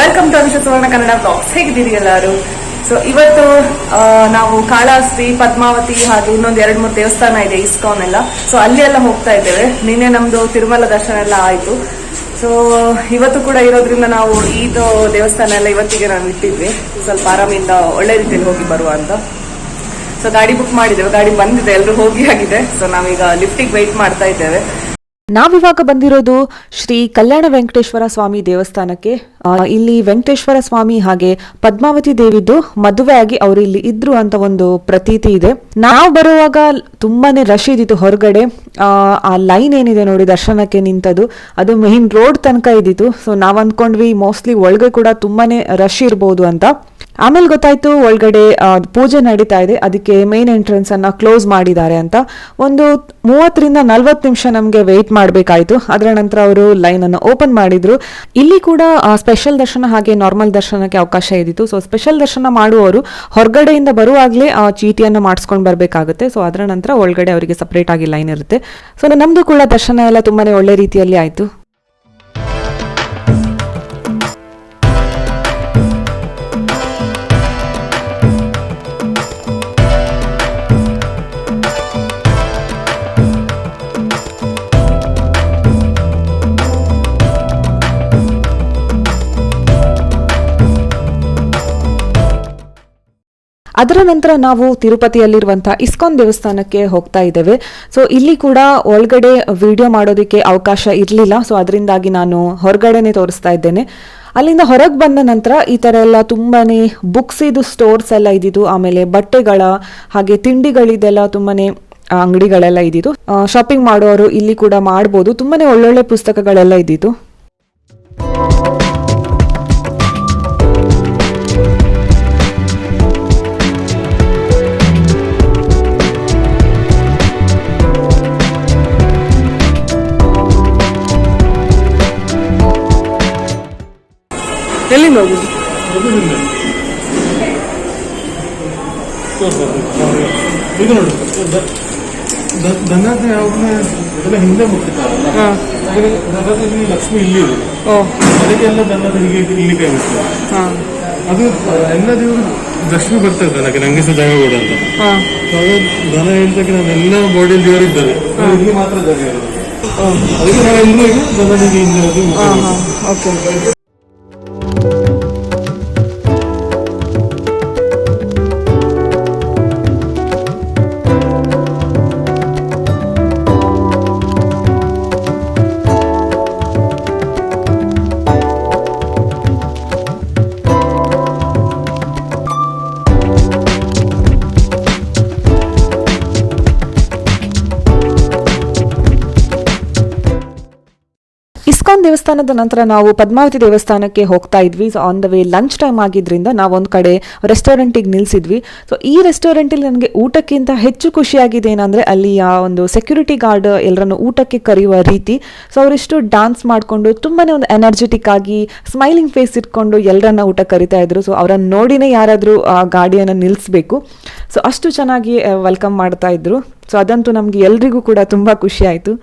Welcome to Anusha Suvarna Kannada blogs. ಹೇಗಿದ್ದೀರಿ ಎಲ್ಲರೂ? So ಇವತ್ತು ನಾವು ಕಾಳಹಸ್ತಿ, ಪದ್ಮಾವತಿ ಹಾಗೆ ಇನ್ನೊಂದು 2-3 ದೇವಸ್ಥಾನ ಇದೆ, ಇಸ್ಕಾನ್ ಎಲ್ಲ. ಸೊ ಅಲ್ಲಿ ಎಲ್ಲ ಹೋಗ್ತಾ ಇದ್ದೇವೆ. ನಿನ್ನೆ ನಮ್ದು ತಿರುಮಲ ದರ್ಶನ ಎಲ್ಲ ಆಯ್ತು. ಸೊ ಇವತ್ತು ಕೂಡ ಇರೋದ್ರಿಂದ ನಾವು ಇದು ದೇವಸ್ಥಾನ ಎಲ್ಲ ಇವತ್ತಿಗೆ ನಾವು ಇಟ್ಟಿದ್ವಿ, ಸ್ವಲ್ಪ ಆರಾಮಿಂದ ಒಳ್ಳೆ ರೀತಿಯಲ್ಲಿ ಹೋಗಿ ಬರುವ ಅಂತ. ಸೊ ಗಾಡಿ ಬುಕ್ ಮಾಡಿದ್ದೇವೆ, ಗಾಡಿ ಬಂದಿದೆ, ಎಲ್ಲರೂ ಹೋಗಿ ಆಗಿದೆ. ಸೊ ನಾವೀಗ ಲಿಫ್ಟಿಗೆ ವೆಯ್ಟ್ ಮಾಡ್ತಾ ಇದ್ದೇವೆ. ನಾವಿವಾಗ ಬಂದಿರೋದು ಶ್ರೀ ಕಲ್ಯಾಣ ವೆಂಕಟೇಶ್ವರ ಸ್ವಾಮಿ ದೇವಸ್ಥಾನಕ್ಕೆ. ಇಲ್ಲಿ ವೆಂಕಟೇಶ್ವರ ಸ್ವಾಮಿ ಹಾಗೆ ಪದ್ಮಾವತಿ ದೇವಿದು ಮದುವೆ ಆಗಿ ಅವರು ಇಲ್ಲಿ ಇದ್ರು ಅಂತ ಒಂದು ಪ್ರತೀತಿ ಇದೆ. ನಾವು ಬರುವಾಗ ತುಂಬಾನೇ ರಶ್ ಇದ್ದಿತ್ತು ಹೊರಗಡೆ. ಆ ಲೈನ್ ಏನಿದೆ ನೋಡಿ ದರ್ಶನಕ್ಕೆ ನಿಂತದ್ದು, ಅದು ಮೇನ್ ರೋಡ್ ತನಕ ಇದ್ದಿತ್ತು. ಸೊ ನಾವ್ ಅಂದ್ಕೊಂಡ್ವಿ ಮೋಸ್ಟ್ಲಿ ಒಳಗೆ ಕೂಡ ತುಂಬಾನೇ ರಶ್ ಇರ್ಬೋದು ಅಂತ. ಆಮೇಲೆ ಗೊತ್ತಾಯ್ತು ಒಳಗಡೆ ಪೂಜೆ ನಡೀತಾ ಇದೆ, ಅದಕ್ಕೆ ಮೇನ್ ಎಂಟ್ರೆನ್ಸ್ ಅನ್ನ ಕ್ಲೋಸ್ ಮಾಡಿದ್ದಾರೆ ಅಂತ. ಒಂದು 30-40 ನಿಮಿಷ ನಮ್ಗೆ ವೇಟ್ ಮಾಡಬೇಕಾಯ್ತು. ಅದರ ನಂತರ ಅವರು ಲೈನ್ ಅನ್ನು ಓಪನ್ ಮಾಡಿದ್ರು. ಇಲ್ಲಿ ಕೂಡ ಸ್ಪೆಷಲ್ ದರ್ಶನ ಹಾಗೆ ನಾರ್ಮಲ್ ದರ್ಶನಕ್ಕೆ ಅವಕಾಶ ಇದ್ದಿತ್ತು. ಸೊ ಸ್ಪೆಷಲ್ ದರ್ಶನ ಮಾಡುವವರು ಹೊರಗಡೆಯಿಂದ ಬರುವಾಗಲೇ ಚೀಟಿಯನ್ನು ಮಾಡಿಸ್ಕೊಂಡು ಬರಬೇಕಾಗುತ್ತೆ. ಸೊ ಅದರ ನಂತರ ಒಳಗಡೆ ಅವರಿಗೆ ಸಪರೇಟ್ ಆಗಿ ಲೈನ್ ಇರುತ್ತೆ. ಸೊ ನಮ್ದು ಕೂಡ ದರ್ಶನ ಎಲ್ಲ ತುಂಬಾನೇ ಒಳ್ಳೆ ರೀತಿಯಲ್ಲಿ ಆಯ್ತು. ಅದರ ನಂತರ ನಾವು ತಿರುಪತಿಯಲ್ಲಿರುವಂತಹ ಇಸ್ಕಾನ್ ದೇವಸ್ಥಾನಕ್ಕೆ ಹೋಗ್ತಾ ಇದ್ದೇವೆ. ಸೊ ಇಲ್ಲಿ ಕೂಡ ಒಳಗಡೆ ವಿಡಿಯೋ ಮಾಡೋದಕ್ಕೆ ಅವಕಾಶ ಇರಲಿಲ್ಲ. ಸೊ ಅದರಿಂದಾಗಿ ನಾನು ಹೊರಗಡೆನೆ ತೋರಿಸ್ತಾ ಇದ್ದೇನೆ. ಅಲ್ಲಿಂದ ಹೊರಗೆ ಬಂದ ನಂತರ ಈ ಥರ ಎಲ್ಲ ತುಂಬಾನೇ ಬುಕ್ಸ್ ಇದು ಸ್ಟೋರ್ಸ್ ಎಲ್ಲ ಇದ್ದಿದ್ದು, ಆಮೇಲೆ ಬಟ್ಟೆಗಳ ಹಾಗೆ ತಿಂಡಿಗಳಿದೆಲ್ಲ ತುಂಬಾನೇ ಅಂಗಡಿಗಳೆಲ್ಲ ಇದ್ದಿದ್ದು. ಶಾಪಿಂಗ್ ಮಾಡೋರು ಇಲ್ಲಿ ಕೂಡ ಮಾಡ್ಬೋದು. ತುಂಬಾನೇ ಒಳ್ಳೊಳ್ಳೆ ಪುಸ್ತಕಗಳೆಲ್ಲ ಇದ್ದಿದ್ದು. ಎಲ್ಲಿಂದ ಹೋಗುದು? ಇದು ನೋಡಿ, ಧನ್ಯತೆ ಯಾವಾಗಲೇ ಹಿಂದೆ ಮುಟ್ಟಿದ್ದಾರಲ್ಲ, ಇಲ್ಲಿ ಲಕ್ಷ್ಮಿ ಇಲ್ಲಿ ಇದೆ, ಅದಕ್ಕೆಲ್ಲ ಧನ್ಯತೆ ಇಲ್ಲಿ ಫೇಮಸ್. ಅದು ಎಲ್ಲ ದೇವರು ಲಕ್ಷ್ಮಿ ಬರ್ತಾ ಇದ್ದಾರೆ, ನಂಗೆ ಸಹ ದೇವೇಗೌಡ ಅಂತ. ಅದು ದನ ಹೇಳ್ತಕ್ಕೆ ನಾವೆಲ್ಲ ಬಾಡಿಯಲ್ಲಿ ದೇವರು ಇದ್ದಾರೆ, ಇಲ್ಲಿ ಮಾತ್ರ ಜಾಗ ಇರೋದು. ಅದಕ್ಕೆ ನಾವೆಲ್ಲರೂ ಈಗ ದನನಿಗೆ ಹಿಂದಿರೋದು. ಇಸ್ಕಾನ್ ದೇವಸ್ಥಾನದ ನಂತರ ನಾವು ಪದ್ಮಾವತಿ ದೇವಸ್ಥಾನಕ್ಕೆ ಹೋಗ್ತಾ ಇದ್ವಿ. So on the way lunch time ಆಗಿದ್ರಿಂದ ನಾವೊಂದು ಕಡೆ ರೆಸ್ಟೋರೆಂಟಿಗೆ ನಿಲ್ಸಿದ್ವಿ. ಸೊ ಈ ರೆಸ್ಟೋರೆಂಟಲ್ಲಿ ನನಗೆ ಊಟಕ್ಕಿಂತ ಹೆಚ್ಚು ಖುಷಿಯಾಗಿದೆ ಏನಂದರೆ ಅಲ್ಲಿ ಆ ಒಂದು ಸೆಕ್ಯೂರಿಟಿ ಗಾರ್ಡ್ ಎಲ್ಲರನ್ನು ಊಟಕ್ಕೆ ಕರೆಯುವ ರೀತಿ. ಸೊ ಅವರಿಷ್ಟು ಡ್ಯಾನ್ಸ್ ಮಾಡಿಕೊಂಡು ತುಂಬಾ ಒಂದು ಎನರ್ಜೆಟಿಕ್ ಆಗಿ ಸ್ಮೈಲಿಂಗ್ ಫೇಸ್ ಇಟ್ಕೊಂಡು ಎಲ್ಲರನ್ನ ಊಟ ಕರಿತಾ ಇದ್ರು. ಸೊ ಅವರನ್ನು ನೋಡಿನೇ ಯಾರಾದರೂ ಆ ಗಾಡಿಯನ್ನು ನಿಲ್ಲಿಸಬೇಕು. ಸೊ ಅಷ್ಟು ಚೆನ್ನಾಗಿ ವೆಲ್ಕಮ್ ಮಾಡ್ತಾ ಇದ್ರು. ಸೊ ಅದಂತೂ ನಮಗೆ ಎಲ್ರಿಗೂ ಕೂಡ ತುಂಬ ಖುಷಿ ಆಯಿತು.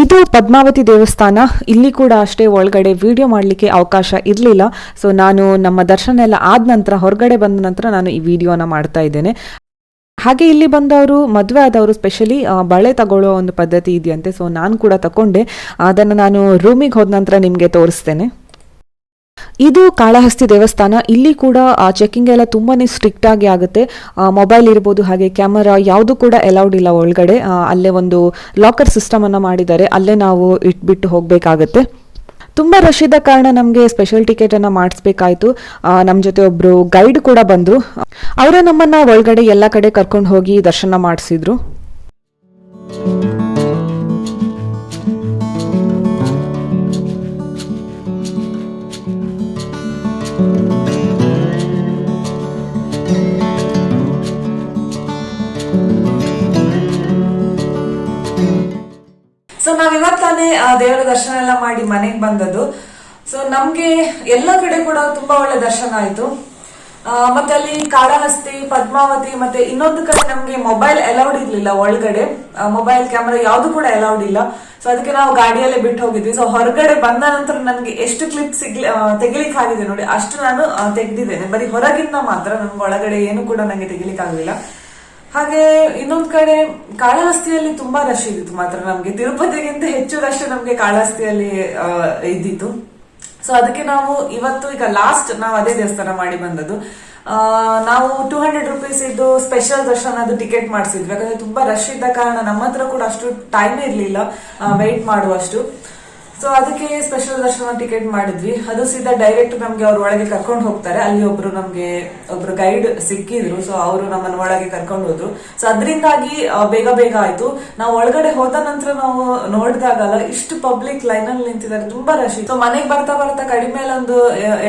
ಇದು ಪದ್ಮಾವತಿ ದೇವಸ್ಥಾನ. ಇಲ್ಲಿ ಕೂಡ ಅಷ್ಟೇ ಒಳಗಡೆ ವಿಡಿಯೋ ಮಾಡಲಿಕ್ಕೆ ಅವಕಾಶ ಇರಲಿಲ್ಲ. ಸೊ ನಾನು ನಮ್ಮ ದರ್ಶನ ಎಲ್ಲ ಆದ ನಂತರ ಹೊರಗಡೆ ಬಂದ ನಂತರ ನಾನು ಈ ವಿಡಿಯೋನ ಮಾಡ್ತಾ ಇದ್ದೇನೆ. ಹಾಗೆ ಇಲ್ಲಿ ಬಂದವರು ಮದುವೆ ಆದವರು ಸ್ಪೆಷಲಿ ಬಳೆ ತಗೊಳ್ಳೋ ಒಂದು ಪದ್ಧತಿ ಇದೆಯಂತೆ. ಸೊ ನಾನು ಕೂಡ ತಗೊಂಡೆ. ಅದನ್ನು ನಾನು ರೂಮಿಗೆ ಹೋದ ನಂತರ ನಿಮಗೆ ತೋರಿಸ್ತೇನೆ. ಇದು ಕಾಳಹಸ್ತಿ ದೇವಸ್ಥಾನ. ಇಲ್ಲಿ ಕೂಡ ಚೆಕಿಂಗ್ ಎಲ್ಲ ತುಂಬಾನೇ ಸ್ಟ್ರಿಕ್ಟ್ ಆಗಿ ಆಗುತ್ತೆ. ಮೊಬೈಲ್ ಇರ್ಬೋದು ಹಾಗೆ ಕ್ಯಾಮರಾ ಯಾವುದು ಕೂಡ ಅಲೌಡ್ ಇಲ್ಲ ಒಳಗಡೆ. ಅಲ್ಲೇ ಒಂದು ಲಾಕರ್ ಸಿಸ್ಟಮ್ ಅನ್ನ ಮಾಡಿದ್ದಾರೆ, ಅಲ್ಲೇ ನಾವು ಇಟ್ಬಿಟ್ಟು ಹೋಗ್ಬೇಕಾಗತ್ತೆ. ತುಂಬಾ ರಶ್ ಇದ್ದ ಕಾರಣ ನಮಗೆ ಸ್ಪೆಷಲ್ ಟಿಕೆಟ್ ಅನ್ನ ಮಾಡಿಸ್ಬೇಕಾಯ್ತು. ನಮ್ಮ ಜೊತೆ ಒಬ್ರು ಗೈಡ್ ಕೂಡ ಬಂದ್ರು. ಅವರೇ ನಮ್ಮನ್ನ ಒಳಗಡೆ ಎಲ್ಲ ಕಡೆ ಕರ್ಕೊಂಡು ಹೋಗಿ ದರ್ಶನ ಮಾಡಿಸಿದ್ರು. ಸೊ ನಾವ್ ಇವತ್ತಾನೆ ದೇವರ ದರ್ಶನ ಎಲ್ಲ ಮಾಡಿ ಮನೆಗೆ ಬಂದದ್ದು. ಸೊ ನಮ್ಗೆ ಎಲ್ಲ ಕಡೆ ಕೂಡ ತುಂಬಾ ಒಳ್ಳೆ ದರ್ಶನ ಆಯ್ತು. ಮತ್ತೆ ಅಲ್ಲಿ ಕಾಳಹಸ್ತಿ, ಪದ್ಮಾವತಿ, ಮತ್ತೆ ಇನ್ನೊಂದು ಕಡೆ ನಮ್ಗೆ ಮೊಬೈಲ್ ಅಲೌಡ್ ಇರ್ಲಿಲ್ಲ ಒಳಗಡೆ, ಮೊಬೈಲ್ ಕ್ಯಾಮೆರಾ ಯಾವ್ದು ಕೂಡ ಅಲೌಡ್ ಇಲ್ಲ. ಸೊ ಅದಕ್ಕೆ ನಾವು ಗಾಡಿಯಲ್ಲೇ ಬಿಟ್ಟು ಹೋಗಿದ್ವಿ. ಸೊ ಹೊರಗಡೆ ಬಂದ ನಂತರ ನನ್ಗೆ ಎಷ್ಟು ಕ್ಲಿಪ್ ತೆಗಿಲಿಕ್ಕೆ ಆಗಿದೆ ನೋಡಿ, ಅಷ್ಟು ನಾನು ತೆಗ್ದಿದ್ದೇನೆ. ಬರೀ ಹೊರಗಿಂದ ಮಾತ್ರ, ನಮ್ಗೆ ಒಳಗಡೆ ಏನು ಕೂಡ ನಂಗೆ ತೆಗಿಲಿಕ್ಕೆ ಆಗ್ಲಿಲ್ಲ. ಹಾಗೆ ಇನ್ನೊಂದ್ ಕಡೆ ಕಾಳಹಸ್ತಿಯಲ್ಲಿ ತುಂಬಾ ರಶ್ ಇದ್ದಿತ್ತು ಮಾತ್ರ. ನಮ್ಗೆ ತಿರುಪತಿಗಿಂತ ಹೆಚ್ಚು ರಶ್ ನಮ್ಗೆ ಕಾಳಹಸ್ತಿಯಲ್ಲಿ ಇದ್ದಿತ್ತು. ಸೊ ಅದಕ್ಕೆ ನಾವು ಇವತ್ತು ಈಗ ಲಾಸ್ಟ್ ನಾವು ಅದೇ ದೇವಸ್ಥಾನ ಮಾಡಿ ಬಂದದ್ದು. ನಾವು 200 rupees ಇದ್ದು ಸ್ಪೆಷಲ್ ದರ್ಶನ ಅದು ಟಿಕೆಟ್ ಮಾಡಿಸಿದ್ವಿ. ಯಾಕಂದ್ರೆ ತುಂಬಾ ರಶ್ ಇದ್ದ ಕಾರಣ ನಮ್ಮ ಹತ್ರ ಕೂಡ ಅಷ್ಟು ಟೈಮ್ ಇರ್ಲಿಲ್ಲ ವೆಯ್ಟ್ ಮಾಡುವಷ್ಟು. ಸೊ ಅದಕ್ಕೆ ಸ್ಪೆಷಲ್ ದರ್ಶನ ಟಿಕೆಟ್ ಮಾಡಿದ್ವಿ. ಅದು ಸೀದಾ ಡೈರೆಕ್ಟ್ ನಮ್ಗೆ ಅವ್ರ ಒಳಗೆ ಕರ್ಕೊಂಡು ಹೋಗ್ತಾರೆ. ಅಲ್ಲಿ ಒಬ್ರು ಗೈಡ್ ಸಿಕ್ಕಿದ್ರು. ಸೊ ಅವರು ನಮ್ಮನ್ನ ಒಳಗೆ ಕರ್ಕೊಂಡು ಹೋದ್ರು. ಸೊ ಅದರಿಂದಾಗಿ ಬೇಗ ಬೇಗ ಆಯ್ತು. ನಾವು ಒಳಗಡೆ ಹೋದ ನಂತರ ನಾವು ನೋಡಿದಾಗಲ್ಲ ಇಷ್ಟು ಪಬ್ಲಿಕ್ ಲೈನ್ ಅಲ್ಲಿ ನಿಂತಿದ್ದಾರೆ, ತುಂಬಾ ರಶ್ ಇತ್ತು. ಸೊ ಮನೆಗೆ ಬರ್ತಾ ಬರ್ತಾ ಕಡಿಮೆ ಒಂದು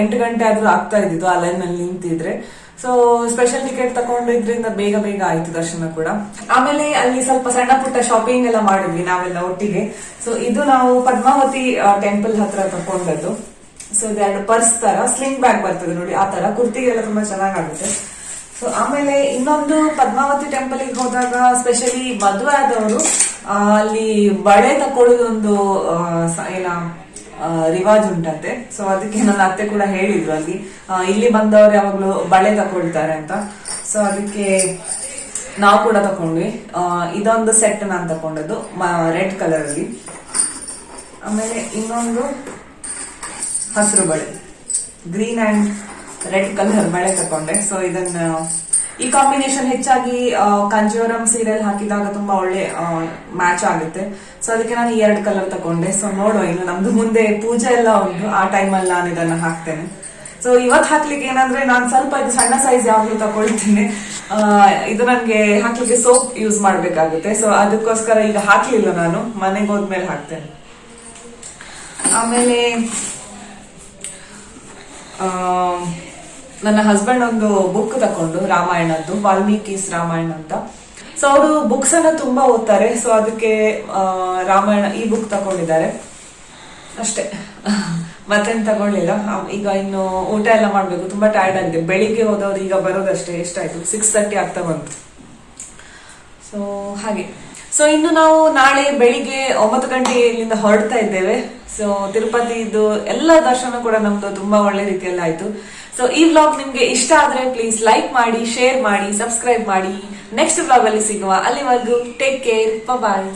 8 ಗಂಟೆ ಆದ್ರೂ ಆಗ್ತಾ ಇದ್ದಿದ್ದು ಆ ಲೈನ್ ಅಲ್ಲಿ ನಿಂತಿದ್ರೆ. ಸೊ ಸ್ಪೆಷಲ್ ಟಿಕೆಟ್ ತಗೊಂಡಿದ್ರಿಂದ ಬೇಗ ಬೇಗ ಆಯ್ತು ದರ್ಶನ ಕೂಡ. ಆಮೇಲೆ ಅಲ್ಲಿ ಸ್ವಲ್ಪ ಸಣ್ಣ ಪುಟ್ಟ ಶಾಪಿಂಗ್ ಎಲ್ಲ ಮಾಡಿದ್ವಿ ನಾವೆಲ್ಲ ಒಟ್ಟಿಗೆ. ಸೊ ಇದು ನಾವು ಪದ್ಮಾವತಿ ಟೆಂಪಲ್ ಹತ್ರ ತಗೊಂಡದ್ದು. ಸೊ ಇದೆರಡು ಪರ್ಸ್ ತರ ಸ್ಲಿಂಗ್ ಬ್ಯಾಗ್ ಬರ್ತದೆ ನೋಡಿ, ಆ ತರ ಕುರ್ತಿಗೆಲ್ಲ ತುಂಬಾ ಚೆನ್ನಾಗಾಗುತ್ತೆ. ಸೊ ಆಮೇಲೆ ಇನ್ನೊಂದು ಪದ್ಮಾವತಿ ಟೆಂಪಲ್ ಗೆ ಹೋದಾಗ ಸ್ಪೆಷಲಿ ಮದುವೆ ಆದವರು ಅಲ್ಲಿ ಬಳೆ ತಕೊಳ್ಳೋದೊಂದು ರಿವಾಜ್ ಉಂಟಂತೆ. ಸೊ ಅದಕ್ಕೆ ನನ್ನ ಅತ್ತೆ ಕೂಡ ಹೇಳಿದ್ರು, ಅಲ್ಲಿ ಇಲ್ಲಿ ಬಂದವರು ಯಾವಾಗ್ಲೂ ಬಳೆ ತಕೊಳ್ತಾರೆ ಅಂತ. ಸೊ ಅದಕ್ಕೆ ನಾವು ಕೂಡ ತಕೊಂಡ್ವಿ. ಇದೊಂದು ಸೆಟ್ ನಾನು ತಕೊಂಡದ್ದು ರೆಡ್ ಕಲರ್ ಅಲ್ಲಿ. ಆಮೇಲೆ ಇನ್ನೊಂದು ಹಸಿರು ಬಳೆ, ಗ್ರೀನ್ ಅಂಡ್ ರೆಡ್ ಕಲರ್ ಬಳೆ ತಕೊಂಡೆ. ಸೊ ಇದನ್ನ ಈ ಕಾಂಬಿನೇಷನ್ ಹೆಚ್ಚಾಗಿ ಕಂಜೋರಂ ಸೀರಿಯಲ್ ಹಾಕಿದಾಗ ತುಂಬಾ ಒಳ್ಳೆ ಮ್ಯಾಚ್ ಆಗುತ್ತೆ. ಸೊ ಅದಕ್ಕೆ ನಾನು ಈ 2 ಕಲರ್ ತಕೊಂಡೆ. ಸೊ ನೋಡುವ, ಇನ್ನು ನಮ್ದು ಮುಂದೆ ಪೂಜೆ ಎಲ್ಲ ಉಂಟು, ಆ ಟೈಮಲ್ಲಿ ನಾನು ಇದನ್ನ ಹಾಕ್ತೇನೆ. ಸೊ ಇವತ್ತು ಹಾಕ್ಲಿಕ್ಕೆ ಏನಂದ್ರೆ ನಾನು ಸ್ವಲ್ಪ ಇದು ಸಣ್ಣ ಸೈಜ್ ಯಾವಾಗ್ಲೂ ತಗೊಳ್ತೀನಿ. ಇದು ನನ್ಗೆ ಹಾಕ್ಲಿಕ್ಕೆ ಸೋಪ್ ಯೂಸ್ ಮಾಡ್ಬೇಕಾಗುತ್ತೆ. ಸೊ ಅದಕ್ಕೋಸ್ಕರ ಈಗ ಹಾಕ್ಲಿಲ್ಲ, ನಾನು ಮನೆಗೆ ಹೋದ್ಮೇಲೆ ಹಾಕ್ತೇನೆ. ಆಮೇಲೆ ನನ್ನ ಹಸ್ಬೆಂಡ್ ಒಂದು ಬುಕ್ ತಕೊಂಡು ರಾಮಾಯಣದ್ದು, ವಾಲ್ಮೀಕಿಸ್ ರಾಮಾಯಣ ಅಂತ. ಸೊ ಅವರು ಬುಕ್ಸ್ ಅನ್ನ ತುಂಬಾ ಓದ್ತಾರೆ. ಸೊ ಅದಕ್ಕೆ ರಾಮಾಯಣ ಈ ಬುಕ್ ತಗೊಂಡಿದ್ದಾರೆ ಅಷ್ಟೇ, ಮತ್ತೇನ್ ತಗೊಳ್ಳಿಲ್ಲ. ಈಗ ಇನ್ನು ಊಟ ಎಲ್ಲ ಮಾಡ್ಬೇಕು, ತುಂಬಾ ಟೈರ್ಡ್ ಆಗಿದೆ. ಬೆಳಿಗ್ಗೆ ಹೋದವ್ರು ಈಗ ಬರೋದಷ್ಟೇ, ಎಷ್ಟಾಯ್ತು 6:30 ಆಗ್ತಾ ಬಂತು. ಸೊ ಹಾಗೆ. ಸೊ ಇನ್ನು ನಾವು ನಾಳೆ ಬೆಳಿಗ್ಗೆ 9 ಗಂಟೆಯಿಂದ ಹೊರಡ್ತಾ ಇದ್ದೇವೆ. ಸೊ ತಿರುಪತಿದು ಎಲ್ಲ ದರ್ಶನ ಕೂಡ ನಮ್ದು ತುಂಬಾ ಒಳ್ಳೆ ರೀತಿಯಲ್ಲಿ ಆಯ್ತು. ಸೊ ಈ ವ್ಲಾಗ್ ನಿಮ್ಗೆ ಇಷ್ಟ ಆದ್ರೆ ಪ್ಲೀಸ್ ಲೈಕ್ ಮಾಡಿ, ಶೇರ್ ಮಾಡಿ, ಸಬ್ಸ್ಕ್ರೈಬ್ ಮಾಡಿ. ನೆಕ್ಸ್ಟ್ ವ್ಲಾಗ್ ಅಲ್ಲಿ ಸಿಗುವ. ಅಲ್ಲಿವರೆಗೂ ಟೇಕ್ ಕೇರ್, ಬಾಯ್.